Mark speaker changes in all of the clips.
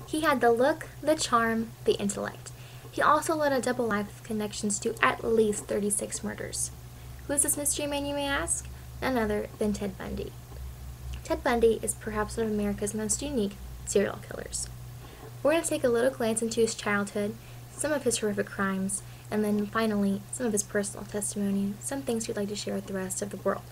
Speaker 1: He had the look, the charm, the intellect. He also led a double life with connections to at least 36 murders. Who is this mystery man, you may ask? None other than Ted Bundy. Ted Bundy is perhaps one of America's most unique serial killers. We're going to take a little glance into his childhood, some of his horrific crimes, and then finally some of his personal testimony, some things he'd like to share with the rest of the world.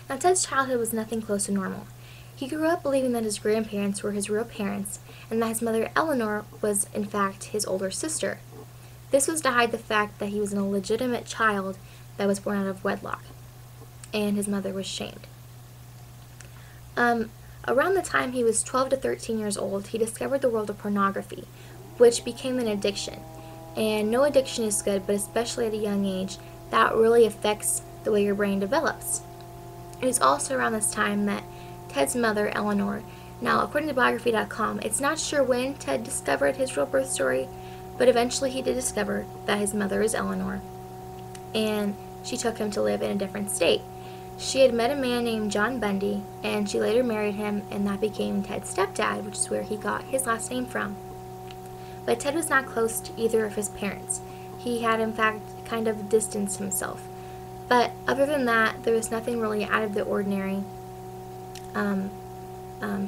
Speaker 1: Now, Ted's childhood was nothing close to normal. He grew up believing that his grandparents were his real parents and that his mother Eleanor was in fact his older sister. This was to hide the fact that he was an illegitimate child that was born out of wedlock, and his mother was shamed. Around the time he was 12 to 13 years old, he discovered the world of pornography, which became an addiction. And no addiction is good, but especially at a young age, that really affects the way your brain develops. It was also around this time that Ted's mother, Eleanor, now according to biography.com, it's not sure when Ted discovered his real birth story, but eventually he did discover that his mother is Eleanor, and she took him to live in a different state. She had met a man named John Bundy, and she later married him, and that became Ted's stepdad, which is where he got his last name from. But Ted was not close to either of his parents. He had, in fact, kind of distanced himself. But other than that, there was nothing really out of the ordinary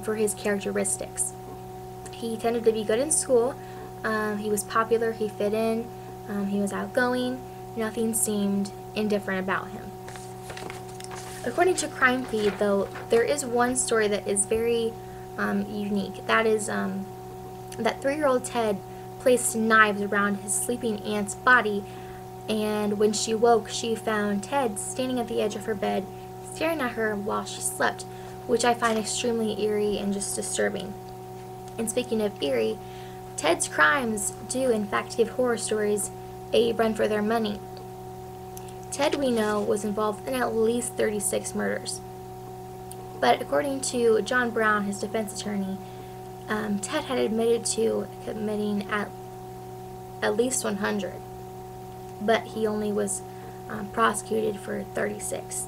Speaker 1: for his characteristics. He tended to be good in school. He was popular. He fit in. He was outgoing. Nothing seemed indifferent about him. According to Crime Feed, though, there is one story that is very unique. That is that 3-year-old Ted placed knives around his sleeping aunt's body, and when she woke, she found Ted standing at the edge of her bed, staring at her while she slept, which I find extremely eerie and just disturbing. And speaking of eerie, Ted's crimes do, in fact, give horror stories a run for their money. Ted, we know, was involved in at least 36 murders. But according to John Brown, his defense attorney, Ted had admitted to committing at least 100, but he only was prosecuted for 36.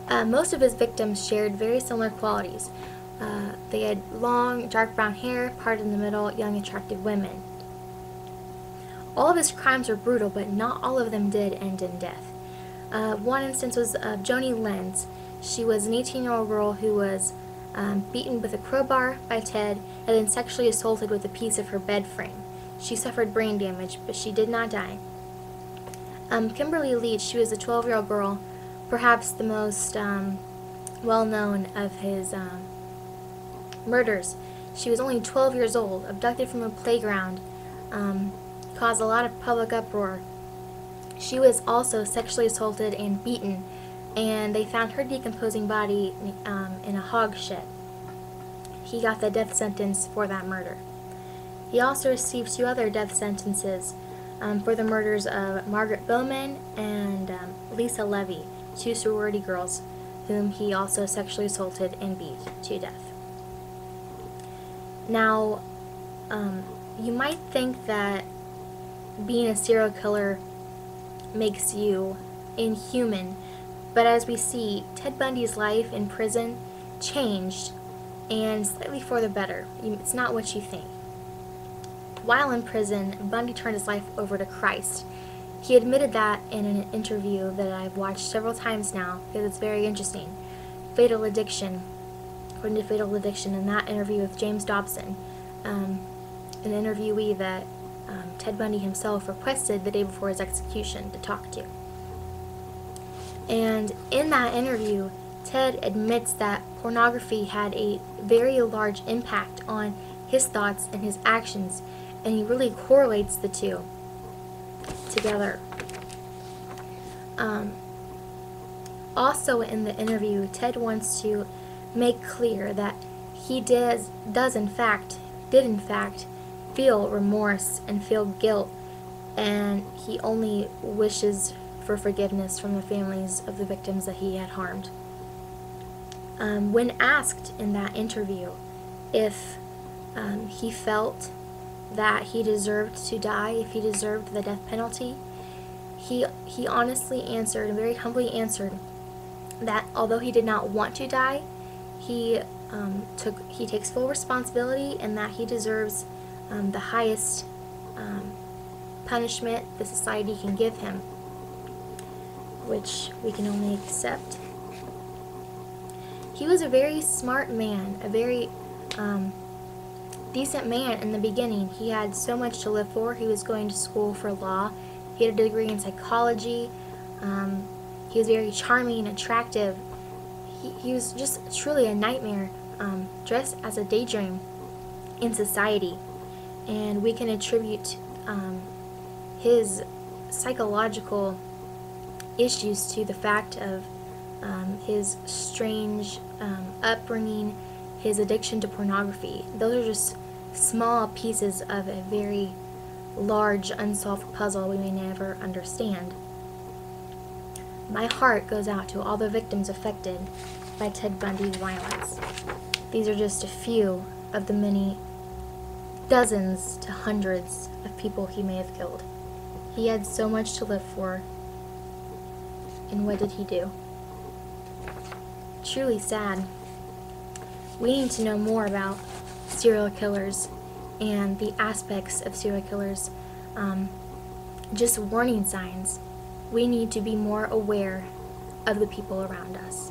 Speaker 1: Most of his victims shared very similar qualities. They had long, dark brown hair, parted in the middle, young, attractive women. All of his crimes were brutal, but not all of them did end in death. One instance was of Joni Lenz. She was an 18-year-old girl who was beaten with a crowbar by Ted and then sexually assaulted with a piece of her bed frame. She suffered brain damage, but she did not die. Kimberly Leach, she was a 12-year-old girl, perhaps the most well-known of his murders. She was only 12 years old, abducted from a playground, caused a lot of public uproar. She was also sexually assaulted and beaten, and they found her decomposing body in a hog shed. He got the death sentence for that murder. He also received 2 other death sentences for the murders of Margaret Bowman and Lisa Levy, 2 sorority girls whom he also sexually assaulted and beat to death. Now, you might think that being a serial killer makes you inhuman, but as we see, Ted Bundy's life in prison changed, and slightly for the better. It's not what you think. While in prison, Bundy turned his life over to Christ. He admitted that in an interview that I've watched several times now, because it's very interesting. Fatal Addiction, according to Fatal Addiction, in that interview with James Dobson, an interviewee that Ted Bundy himself requested the day before his execution to talk to. And in that interview, Ted admits that pornography had a very large impact on his thoughts and his actions, and he really correlates the two together. Also in the interview, Ted wants to make clear that he did in fact feel remorse and feel guilt, and he only wishes for forgiveness from the families of the victims that he had harmed. When asked in that interview if he felt that he deserved to die, if he deserved the death penalty, he honestly answered, and very humbly answered, that although he did not want to die, he he takes full responsibility, and that he deserves the highest punishment the society can give him, which we can only accept. He was a very smart man, a very decent man in the beginning. He had so much to live for. He was going to school for law. He had a degree in psychology. He was very charming and attractive. He was just truly a nightmare, dressed as a daydream in society. And we can attribute his psychological issues to the fact of his strange upbringing, his addiction to pornography. Those are just small pieces of a very large unsolved puzzle we may never understand. My heart goes out to all the victims affected by Ted Bundy's violence. These are just a few of the many dozens to hundreds of people he may have killed. He had so much to live for, and what did he do? Truly sad. We need to know more about serial killers and the aspects of serial killers, just warning signs. We need to be more aware of the people around us.